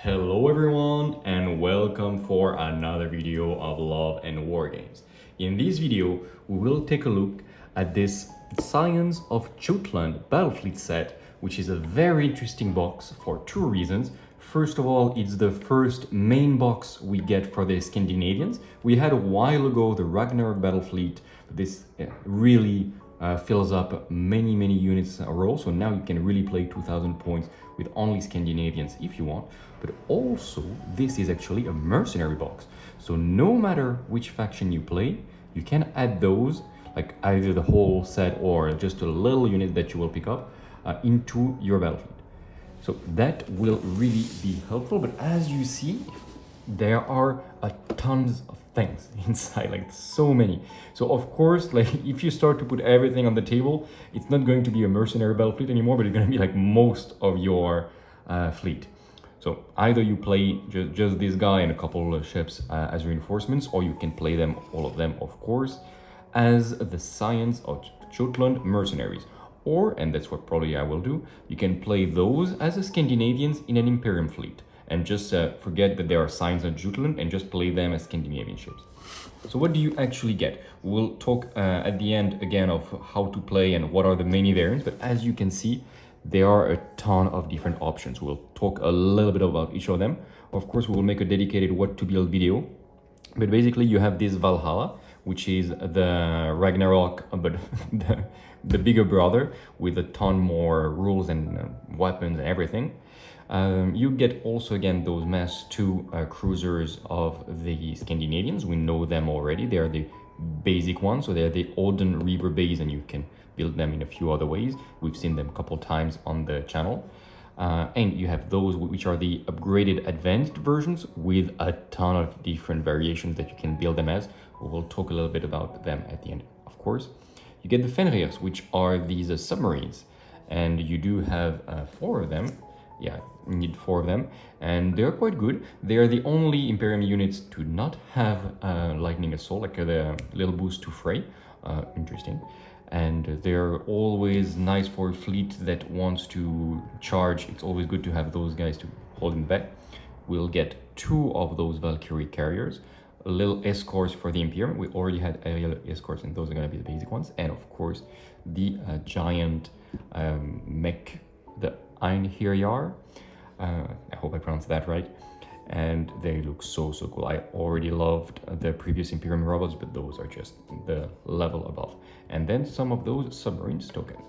Hello everyone and welcome for another video of Love and Wargames. In this video, we will take a look at this Scions of Jutland Battlefleet set, which is a very interesting box for two reasons. First of all, it's the first main box we get for the Scandinavians. We had a while ago the Ragnarok Battlefleet. This really fills up many units a row, so now you can really play 2000 points with only Scandinavians if you want. But also, this is actually a mercenary box, so no matter which faction you play, you can add those, like either the whole set or just a little unit that you will pick up into your battlefleet. So that will really be helpful. But as you see, there are tons of things inside, like so many. So of course, like if you start to put everything on the table, it's not going to be a mercenary battlefleet anymore, but it's going to be like most of your fleet. So either you play just this guy and a couple of ships as reinforcements, or you can play them, all of them, of course, as the Scions of Jutland mercenaries. Or, and that's what probably I will do, you can play those as a Scandinavians in an Imperium fleet. And just forget that there are Scions of Jutland and just play them as Scandinavian ships. So what do you actually get? We'll talk at the end again of how to play and what are the many variants, but as you can see, there are a ton of different options. We'll talk a little bit about each of them. Of course, we will make a dedicated what to build video, but basically you have this Valhalla, which is the Ragnarok, but the bigger brother with a ton more rules and weapons and everything. You get also again those Mass 2 cruisers of the Scandinavians. We know them already. They are the basic ones, so they're the Odin River base, and you can build them in a few other ways. We've seen them a couple times on the channel. And you have those which are the upgraded advanced versions with a ton of different variations that you can build them as. We'll talk a little bit about them at the end, of course. You get the Fenrirs, which are these submarines, and you do have 4 of them. Yeah, you need 4 of them, and they're quite good. They are the only Imperium units to not have lightning assault, like the little boost to fray. Interesting. And they're always nice for a fleet that wants to charge. It's always good to have those guys to hold them back. We'll get 2 of those Valkyrie carriers, a little escorts for the Imperium. We already had aerial escorts, and those are going to be the basic ones. And of course, the giant mech, the Einherjar. I hope I pronounced that right. And they look so cool. I already loved the previous Imperium robots, but those are just the level above. And then some of those submarines tokens.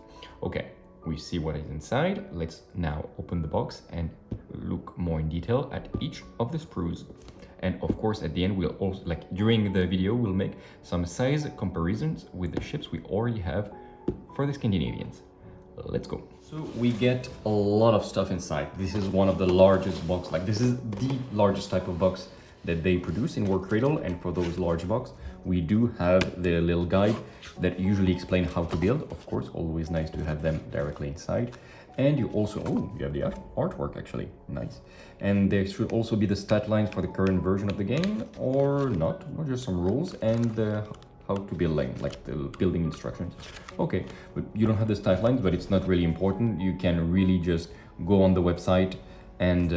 Okay, we see what is inside. Let's now open the box and look more in detail at each of the sprues. And of course, at the end, we'll also, like during the video, we'll make some size comparisons with the ships we already have for the Scandinavians. Let's go. So we get a lot of stuff inside. This is one of the largest box, like this is the largest type of box that they produce in War Cradle. And for those large box, we do have the little guide that usually explain how to build. Of course, always nice to have them directly inside. And you also, oh, you have the artwork actually, nice. And there should also be the stat lines for the current version of the game, or not, or just some rules and how to build, like the building instructions. Okay, but you don't have the stat lines, but it's not really important. You can really just go on the website and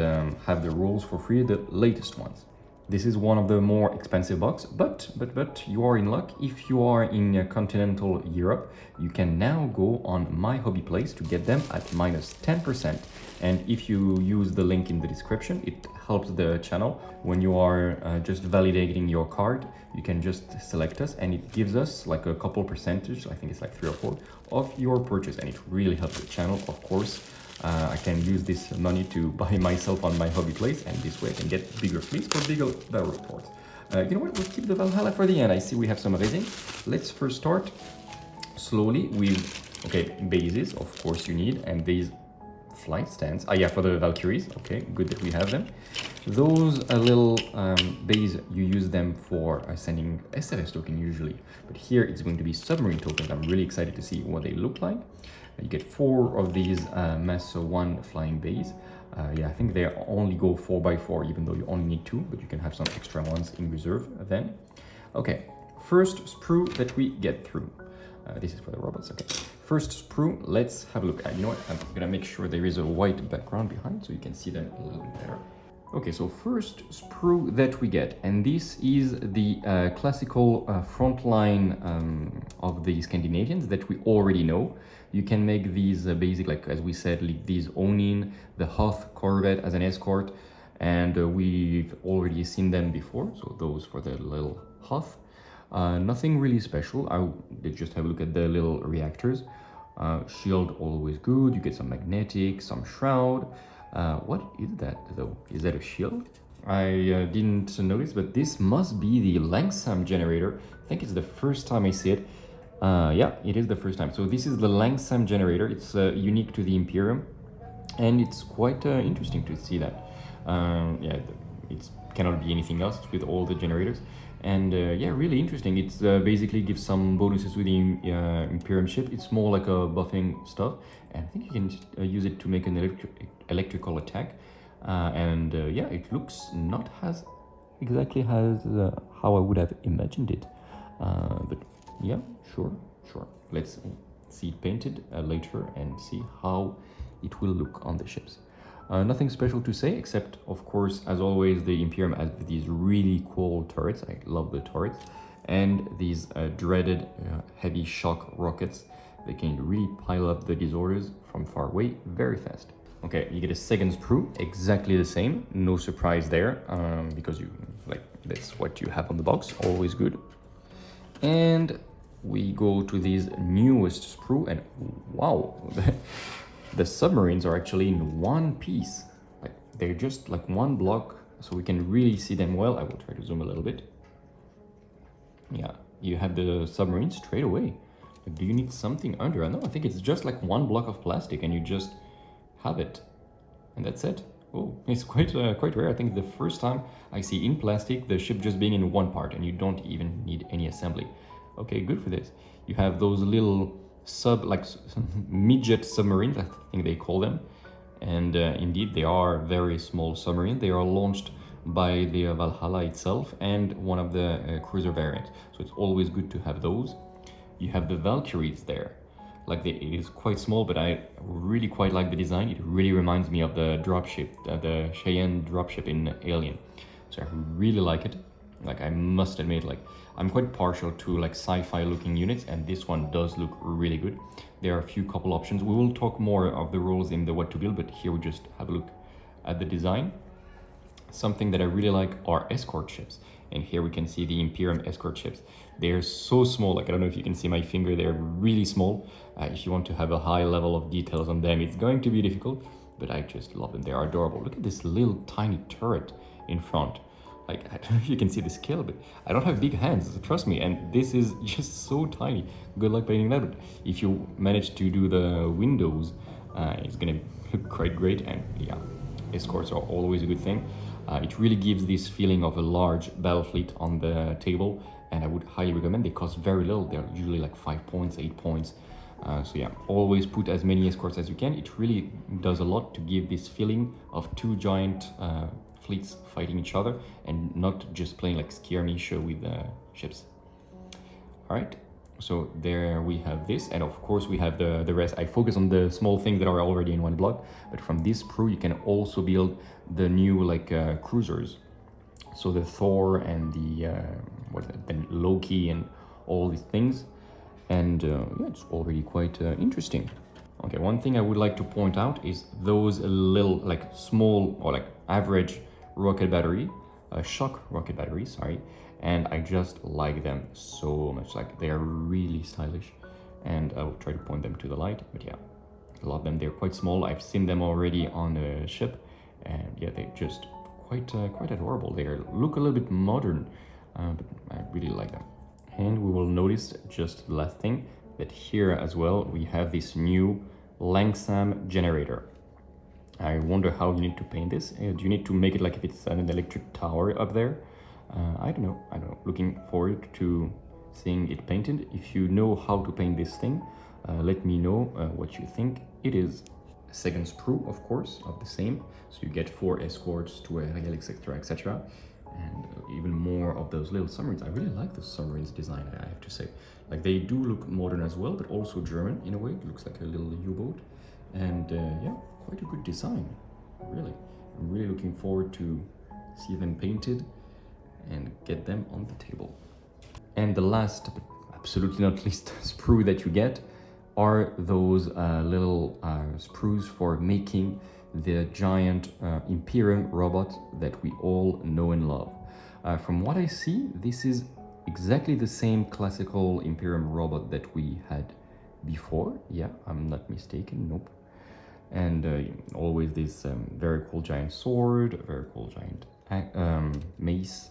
have the rules for free, the latest ones. This is one of the more expensive box, but you are in luck. If you are in continental Europe, you can now go on My Hobby Place to get them at -10%. And if you use the link in the description, it helps the channel. When you are just validating your card, you can just select us and it gives us like a couple percentage, I think it's like 3 or 4, of your purchase, and it really helps the channel, of course. I can use this money to buy myself on My Hobby Place, and this way I can get bigger fleets for bigger battle reports. You know what, we'll keep the Valhalla for the end. I see we have some raising. Let's first start slowly with, okay, bases, of course you need, and these flight stands. Ah, yeah, for the Valkyries. Okay, good that we have them. Those little base, you use them for sending SRS token usually, but here it's going to be submarine tokens. I'm really excited to see what they look like. You get 4 of these Mass 1 flying bays. Yeah, I think they only go 4x4, even though you only need 2, but you can have some extra ones in reserve then. Okay, first sprue that we get through. This is for the robots, okay. First sprue, let's have a look. You know what, I'm gonna make sure there is a white background behind so you can see them a little bit better. Okay, so first sprue that we get, and this is the classical frontline of the Scandinavians that we already know. You can make these basic, like as we said, like these Onin, the Hoth Corvette as an escort, and we've already seen them before, so those for the little Hoth. Nothing really special. Let's just have a look at the little reactors. Shield always good, you get some magnetic, some shroud. What is that though? Is that a shield? I didn't notice, but this must be the Langsam generator. I think it's the first time I see it. Yeah, it is the first time. So this is the Langsam generator. It's unique to the Imperium, and it's quite interesting to see that. Yeah, it cannot be anything else with all the generators. And yeah, really interesting. It's basically gives some bonuses to the Imperium ship. It's more like a buffing stuff, and I think you can use it to make an electrical attack. And yeah, it looks not as exactly as how I would have imagined it. But yeah, sure. Let's see it painted later and see how it will look on the ships. Nothing special to say, except, of course, as always, the Imperium has these really cool turrets. I love the turrets. And these dreaded heavy shock rockets. They can really pile up the disorders from far away very fast. Okay, you get a second sprue, exactly the same. No surprise there, because that's what you have on the box, always good. And we go to these newest sprue, and wow, the submarines are actually in one piece. Like they're just like one block, so we can really see them well. I will try to zoom a little bit. Yeah, you have the submarine straight away. Like, do you need something under? No, I think it's just like one block of plastic, and you just have it, and that's it. Oh, it's quite rare. I think the first time I see in plastic the ship just being in one part, and you don't even need any assembly. Okay, good for this. You have those little midget submarines, I think they call them, and indeed they are very small submarines. They are launched by the Valhalla itself and one of the cruiser variants, so it's always good to have those. You have the Valkyries there. It is quite small, but I really quite like the design. It really reminds me of the dropship, the Cheyenne dropship in Alien, so I really like it. I must admit, I'm quite partial to sci-fi looking units, and this one does look really good. There are a few couple options. We will talk more of the rules in the what to build, but here we just have a look at the design. Something that I really like are escort ships, and here we can see the Imperium escort ships. They're so small, I don't know if you can see my finger, they're really small. If you want to have a high level of details on them, it's going to be difficult, but I just love them. They are adorable. Look at this little tiny turret in front. I don't know if you can see the scale, but I don't have big hands, trust me, and this is just so tiny. Good luck painting that, but if you manage to do the windows, it's gonna look quite great. And yeah, escorts are always a good thing. It really gives this feeling of a large battle fleet on the table, and I would highly recommend. They cost very little. They're usually 5 points, 8 points. So yeah, always put as many escorts as you can. It really does a lot to give this feeling of two giant fleets fighting each other, and not just playing skirmish with ships. All right, so there we have this, and of course we have the rest. I focus on the small things that are already in one block, but from this sprue you can also build the new cruisers. So the Thor and the Loki and all these things, and yeah, it's already quite interesting. Okay, one thing I would like to point out is those little small or average rocket battery, shock rocket battery, sorry, and I just like them so much. They are really stylish, and I'll try to point them to the light, but yeah, I love them. They're quite small. I've seen them already on a ship, and yeah, they're just quite adorable. They look a little bit modern, but I really like them. And we will notice just the last thing, that here as well we have this new Langsam generator. I wonder how you need to paint this. Do you need to make it if it's an electric tower up there? I don't know. Looking forward to seeing it painted. If you know how to paint this thing, let me know what you think it is. Second sprue, of course, of the same. So you get 4 escorts to Ariel, etc., etc., and even more of those little submarines. I really like the submarines design, I have to say. They do look modern as well, but also German in a way. It looks like a little U-boat, and yeah, quite a good design. Really, I'm really looking forward to see them painted and get them on the table. And the last, but absolutely not least, sprue that you get are those little sprues for making the giant Imperium robot that we all know and love. From what I see, this is exactly the same classical Imperium robot that we had before. Yeah, I'm not mistaken, nope. And always this very cool giant sword, very cool giant mace,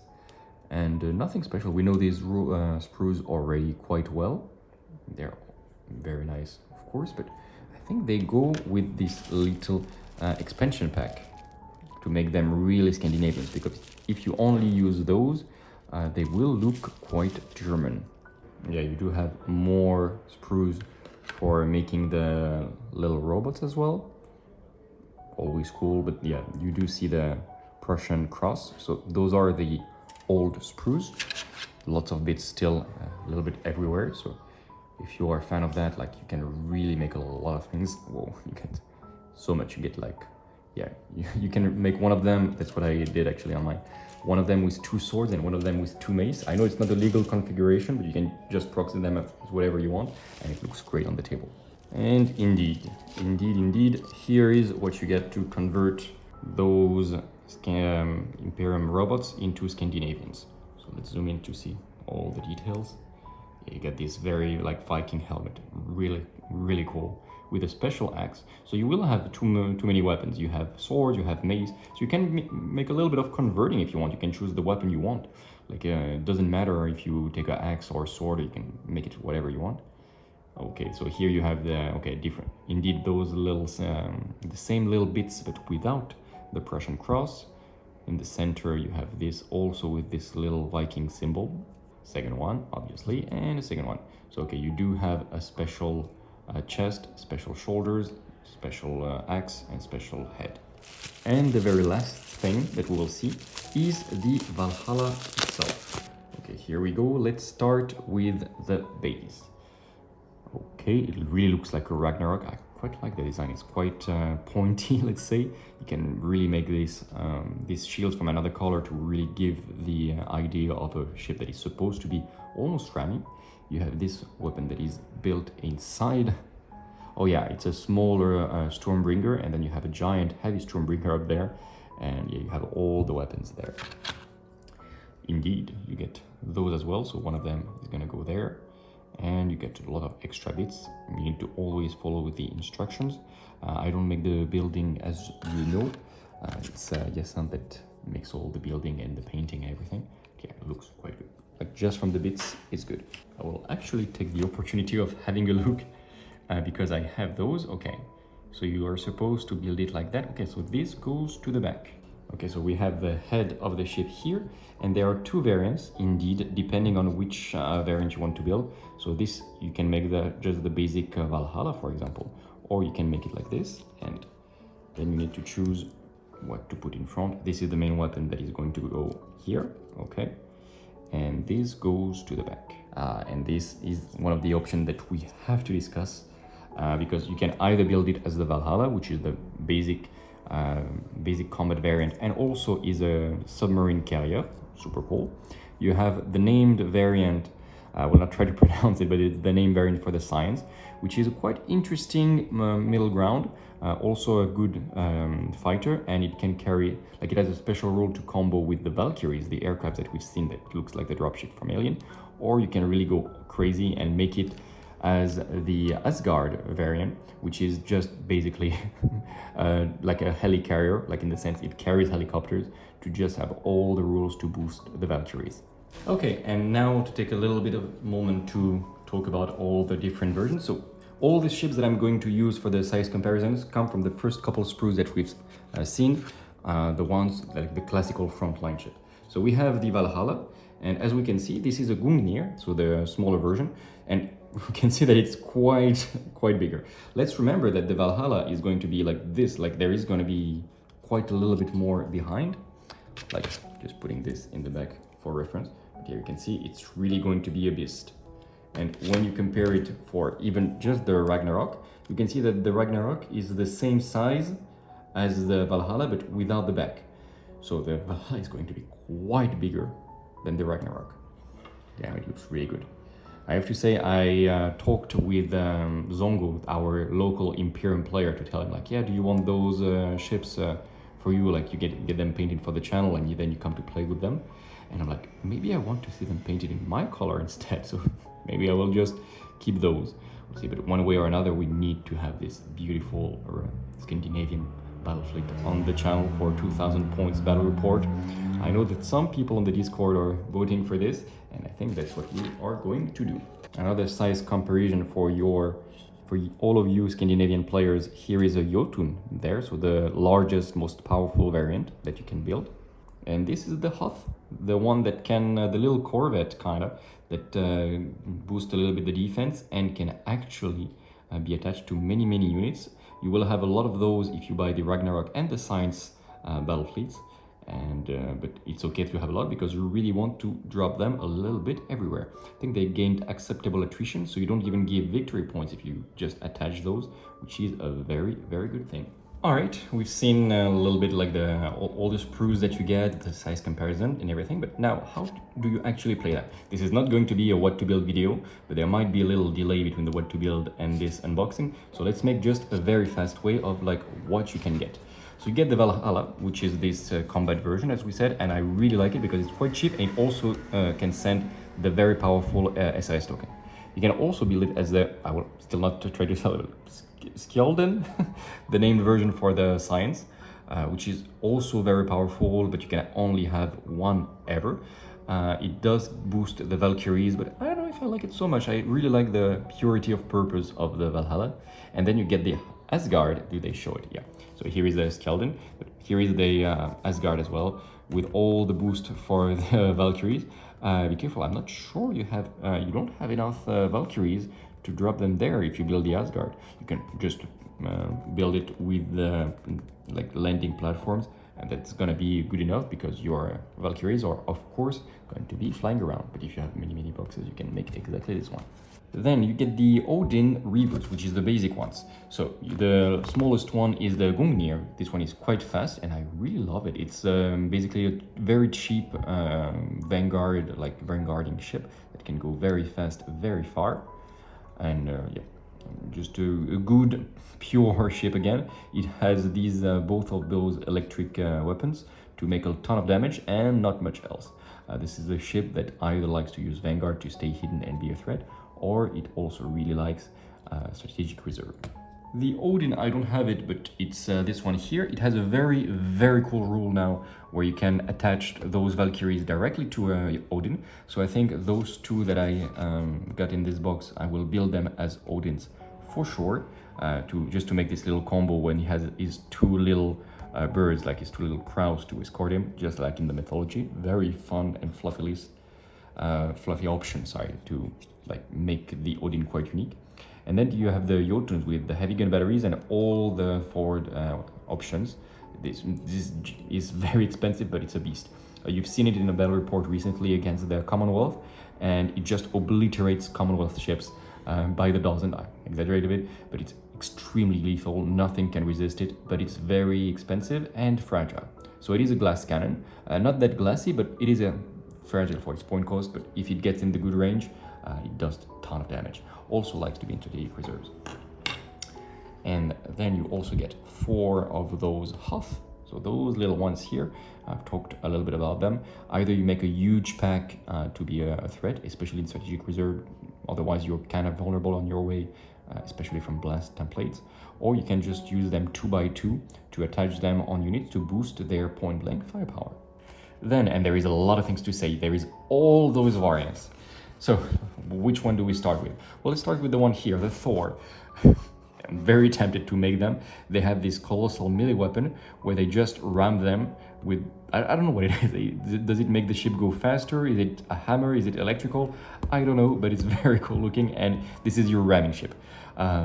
and nothing special. We know these sprues already quite well. They're very nice, of course, but I think they go with this little expansion pack to make them really Scandinavians, because if you only use those, they will look quite German. Yeah, you do have more sprues for making the little robots as well. Always cool, but yeah, you do see the Prussian cross. So those are the old sprues. Lots of bits still a little bit everywhere. So if you are a fan of that, like, you can really make a lot of things. Whoa, you get so much. You get like, yeah, you can make one of them. That's what I did actually on mine. One of them with 2 swords and one of them with 2 mace. I know it's not a legal configuration, but you can just proxy them as whatever you want, and it looks great on the table. And indeed, here is what you get to convert those Imperium robots into Scandinavians. So let's zoom in to see all the details. Yeah, you get this very like Viking helmet, really cool, with a special axe. So you will have too many weapons. You have swords, you have mace, so you can make a little bit of converting if you want. You can choose the weapon you want. Like it doesn't matter if you take an axe or a sword, you can make it whatever you want. Okay, so here you have the, okay, different. Indeed, those little, the same little bits, but without the Prussian cross. In the center, you have this also with this little Viking symbol. Second one, obviously, and a second one. So, okay, you do have a special chest, special shoulders, special axe, and special head. And the very last thing that we will see is the Valhalla itself. Okay, here we go. Let's start with the base. Okay, it really looks like a Ragnarok. I quite like the design. It's quite pointy, let's say. You can really make this these shields from another color to really give the idea of a ship that is supposed to be almost ramming. You have this weapon that is built inside. Oh yeah, it's a smaller Stormbringer, and then you have a giant heavy Stormbringer up there, and yeah, you have all the weapons there. Indeed, you get those as well, so one of them is gonna go there. And you get a lot of extra bits. You need to always follow with the instructions. I don't make the building, as you know. It's Yasan that makes all the building and the painting and everything. Yeah, it looks quite good. Like, just from the bits, it's good. I will actually take the opportunity of having a look because I have those. Okay, so you are supposed to build it like that. Okay, so this goes to the back. Okay, so we have the head of the ship here, and there are 2 variants, indeed, depending on which variant you want to build. So this, you can make just the basic Valhalla, for example, or you can make it like this, and then you need to choose what to put in front. This is the main weapon that is going to go here, okay? And this goes to the back. And this is one of the options that we have to discuss, because you can either build it as the Valhalla, which is the basic combat variant, and also is a submarine carrier, super cool. You have the named variant, I will not try to pronounce it, but it's the name variant for the Scions, which is a quite interesting middle ground, also a good fighter, and it can carry, like, it has a special role to combo with the Valkyries, the aircraft that we've seen that looks like the dropship from Alien, or you can really go crazy and make it as the Asgard variant, which is just basically like a helicarrier, like in the sense it carries helicopters, to just have all the rules to boost the Valkyries. Okay, and now to take a little bit of a moment to talk about all the different versions. So all the ships that I'm going to use for the size comparisons come from the first couple of sprues that we've seen, the ones like the classical Frontline ship. So we have the Valhalla, and as we can see, this is a Gungnir, so the smaller version, and we can see that it's quite bigger. Let's remember that the Valhalla is going to be like this, like there is going to be quite a little bit more behind, like just putting this in the back for reference. But here you can see it's really going to be a beast. And when you compare it for even just the Ragnarok, you can see that the Ragnarok is the same size as the Valhalla, but without the back. So the Valhalla is going to be quite bigger than the Ragnarok. Damn, it looks really good. I have to say, I talked with Zongo, our local Imperium player, to tell him like, yeah, do you want those ships for you? Like you get them painted for the channel, and then you come to play with them. And I'm like, maybe I want to see them painted in my color instead. So maybe I will just keep those. We'll see, but one way or another, we need to have this beautiful Scandinavian Battlefleet on the channel for 2000 points battle report. I know that some people on the Discord are voting for this, and I think that's what we are going to do. Another size comparison for all of you Scandinavian players, here is a Jotun there, so the largest, most powerful variant that you can build. And this is the Huth, the one that can, the little corvette kind of, that boosts a little bit the defense and can actually be attached to many units. You will have a lot of those if you buy the Ragnarok and the Science battle fleets, and but it's okay to have a lot because you really want to drop them a little bit everywhere. I think they gained acceptable attrition, so you don't even give victory points if you just attach those, which is a very good thing. All right, we've seen a little bit like all the sprues that you get, the size comparison and everything, but now how do you actually play that? This is not going to be a what to build video, but there might be a little delay between the what to build and this unboxing. So let's make just a very fast way of like what you can get. So you get the Valhalla, which is this combat version, as we said, and I really like it because it's quite cheap and it also can send the very powerful SAS token. You can also build it as the, I will still not try to sell it, Skjalden, the named version for the Science, which is also very powerful, but you can only have one ever. It does boost the Valkyries, but I don't know if I like it so much. I really like the purity of purpose of the Valhalla. And then you get the Asgard. Do they show it? Yeah. So here is the Skjalden, but here is the Asgard as well, with all the boost for the Valkyries. Be careful, I'm not sure you don't have enough Valkyries to drop them there if you build the Asgard. You can just build it with the like landing platforms, and that's gonna be good enough because your Valkyries are of course going to be flying around. But if you have many boxes, you can make exactly this one. Then you get the Odin Reavers, which is the basic ones. So the smallest one is the Gungnir. This one is quite fast and I really love it. It's basically a very cheap vanguarding ship that can go very fast, very far. And yeah, just a good pure ship again. It has these both of those electric weapons to make a ton of damage and not much else. This is a ship that either likes to use Vanguard to stay hidden and be a threat, or it also really likes strategic reserve. The Odin, I don't have it, but it's this one here. It has a very cool rule now where you can attach those Valkyries directly to Odin. So I think those two that I got in this box, I will build them as Odins for sure, just to make this little combo when he has his two little birds, like his two little crows to escort him, just like in the mythology. Very fun and fluffy option, sorry, to like make the Odin quite unique. And then you have the Jotuns with the heavy gun batteries and all the forward options. This is very expensive, but it's a beast. You've seen it in a battle report recently against the Commonwealth, and it just obliterates Commonwealth ships by the dozen. I exaggerate a bit, but it's extremely lethal. Nothing can resist it, but it's very expensive and fragile. So it is a glass cannon, not that glassy, but it is fragile for its point cost. But if it gets in the good range, it does a ton of damage. Also likes to be in strategic reserves. And then you also get 4 of those Huth. So those little ones here, I've talked a little bit about them. Either you make a huge pack to be a threat, especially in strategic reserve. Otherwise, you're kind of vulnerable on your way, especially from blast templates. Or you can just use them 2 by 2 to attach them on units to boost their point blank firepower. Then, and there is a lot of things to say, there is all those variants. So which one do we start with? Well, let's start with the one here, the Thor. I'm very tempted to make them. They have this colossal melee weapon where they just ram them with, I don't know what it is. Does it make the ship go faster? Is it a hammer? Is it electrical? I don't know, but it's very cool looking, and this is your ramming ship.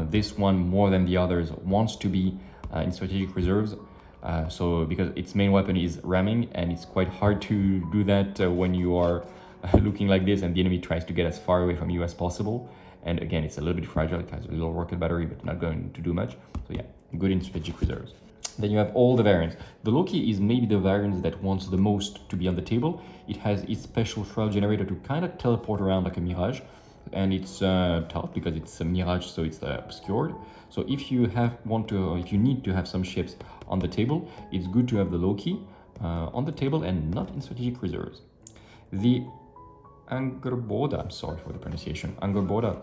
This one, more than the others, wants to be in strategic reserves. So because its main weapon is ramming, and it's quite hard to do that when you are looking like this and the enemy tries to get as far away from you as possible. And again, it's a little bit fragile. It has a little rocket battery, but not going to do much. So yeah, good in strategic reserves. Then you have all the variants. The Loki is maybe the variant that wants the most to be on the table. It has its special shroud generator to kind of teleport around like a mirage, and it's tough because it's a mirage, so it's obscured. So if you if you need to have some ships on the table, it's good to have the Loki on the table and not in strategic reserves. The Angerboda, I'm sorry for the pronunciation, Angerboda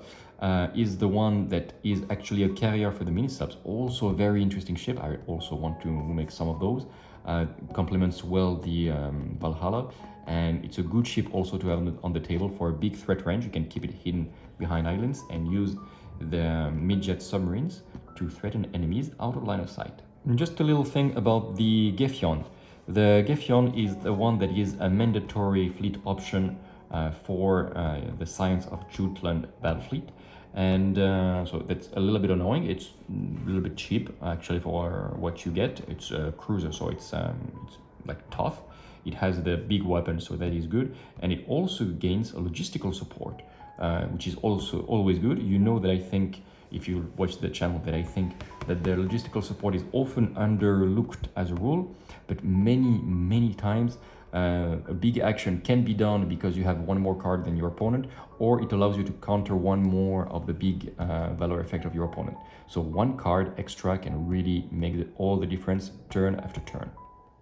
is the one that is actually a carrier for the mini-subs. Also a very interesting ship. I also want to make some of those. Complements well the Valhalla, and it's a good ship also to have on the table for a big threat range. You can keep it hidden behind islands and use the mid-jet submarines to threaten enemies out of line of sight. And just a little thing about the Gefjon. The Gefjon is the one that is a mandatory fleet option for the Scions of Jutland Battlefleet, and so that's a little bit annoying. It's a little bit cheap actually for what you get. It's a cruiser, so it's like tough. It has the big weapon, so that is good, and it also gains a logistical support, which is also always good. You know that I think, if you watch the channel, that I think that the logistical support is often underlooked as a rule, but many times a big action can be done because you have one more card than your opponent, or it allows you to counter one more of the big valor effect of your opponent. So one card extra can really make all the difference turn after turn.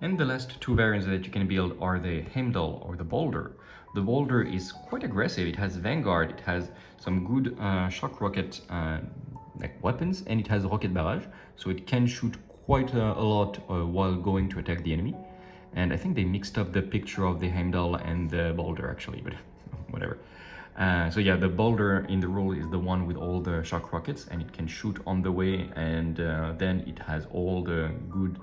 And the last two variants that you can build are the Heimdall or the Boulder. The Boulder is quite aggressive. It has Vanguard, it has some good shock rocket like weapons, and it has rocket barrage, so it can shoot quite a lot while going to attack the enemy. And I think they mixed up the picture of the Heimdall and the Boulder actually, but whatever. So yeah, the Boulder in the rule is the one with all the shock rockets, and it can shoot on the way, and then it has all the good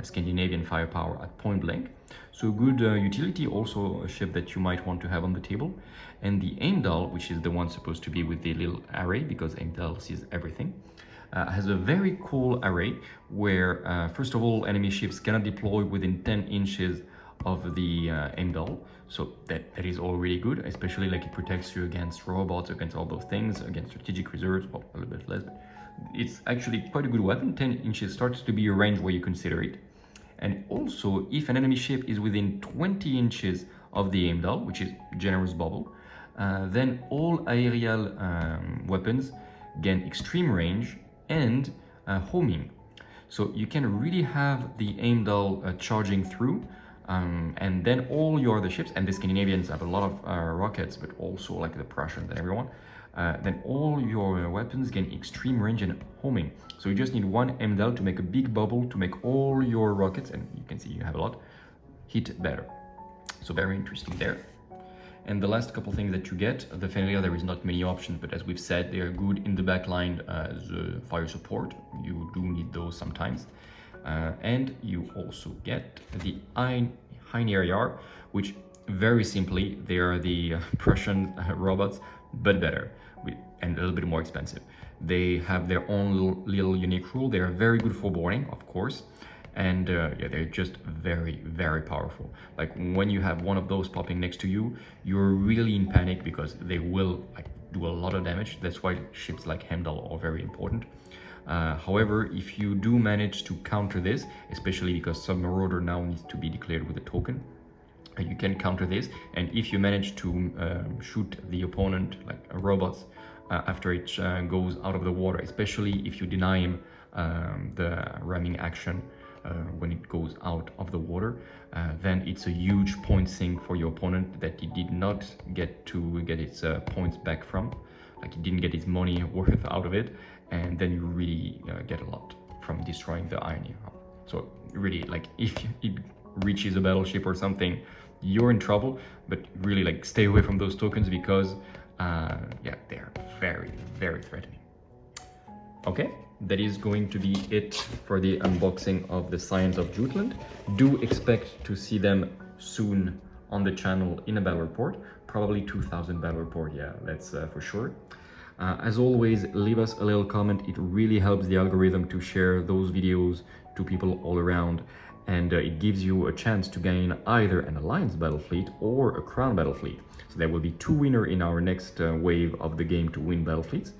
Scandinavian firepower at point blank. So good utility, also a ship that you might want to have on the table. And the Heimdall, which is the one supposed to be with the little array, because Heimdall sees everything, has a very cool array where, first of all, enemy ships cannot deploy within 10 inches of the Heimdall. So that is already good, especially like it protects you against robots, against all those things, against strategic reserves, well, a little bit less, but it's actually quite a good weapon. 10 inches starts to be a range where you consider it. And also, if an enemy ship is within 20 inches of the Heimdall, which is generous bubble, then all aerial weapons gain extreme range and homing. So you can really have the Heimdall charging through, and then all your other ships, and the Scandinavians have a lot of rockets, but also like the Prussians and everyone, then all your weapons gain extreme range and homing. So you just need one Heimdall to make a big bubble to make all your rockets, and you can see you have a lot, hit better. So very interesting there. And the last couple things that you get, the Fenrir, there is not many options, but as we've said, they are good in the backline as fire support. You do need those sometimes. And you also get the Heineriar, which very simply, they are the Prussian robots, but better, and a little bit more expensive. They have their own little unique rule. They are very good for boarding, of course. And yeah, they're just very powerful. Like when you have one of those popping next to you, you're really in panic because they will like do a lot of damage. That's why ships like Heimdall are very important. However, if you do manage to counter this, especially because Submarauder now needs to be declared with a token, you can counter this. And if you manage to shoot the opponent, like robots, after it goes out of the water, especially if you deny him the ramming action when it goes out of the water, then it's a huge point sink for your opponent that he did not get to get its points back from. Like he didn't get his money worth out of it, and then you really get a lot from destroying the Iron. So really, like if it reaches a battleship or something, you're in trouble. But really, like stay away from those tokens because yeah, they're very threatening. Okay, that is going to be it for the unboxing of the Scions of Jutland. Do expect to see them soon on the channel in a battle report, probably 2000 battle report, yeah, that's for sure. As always, leave us a little comment. It really helps the algorithm to share those videos to people all around, and it gives you a chance to gain either an Alliance Battlefleet or a Crown Battlefleet. So there will be 2 winners in our next wave of the game to win Battlefleets.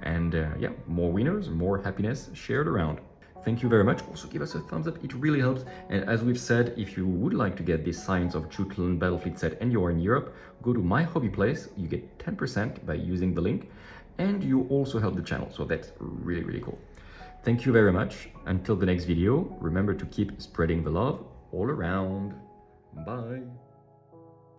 And yeah, more winners, more happiness shared around. Thank you very much. Also give us a thumbs up, it really helps. And as we've said, if you would like to get this Scions of Jutland Battlefleet set and you're in Europe, go to my hobby place. You get 10% by using the link, and you also help the channel. So that's really, really cool. Thank you very much. Until the next video, remember to keep spreading the love all around. Bye.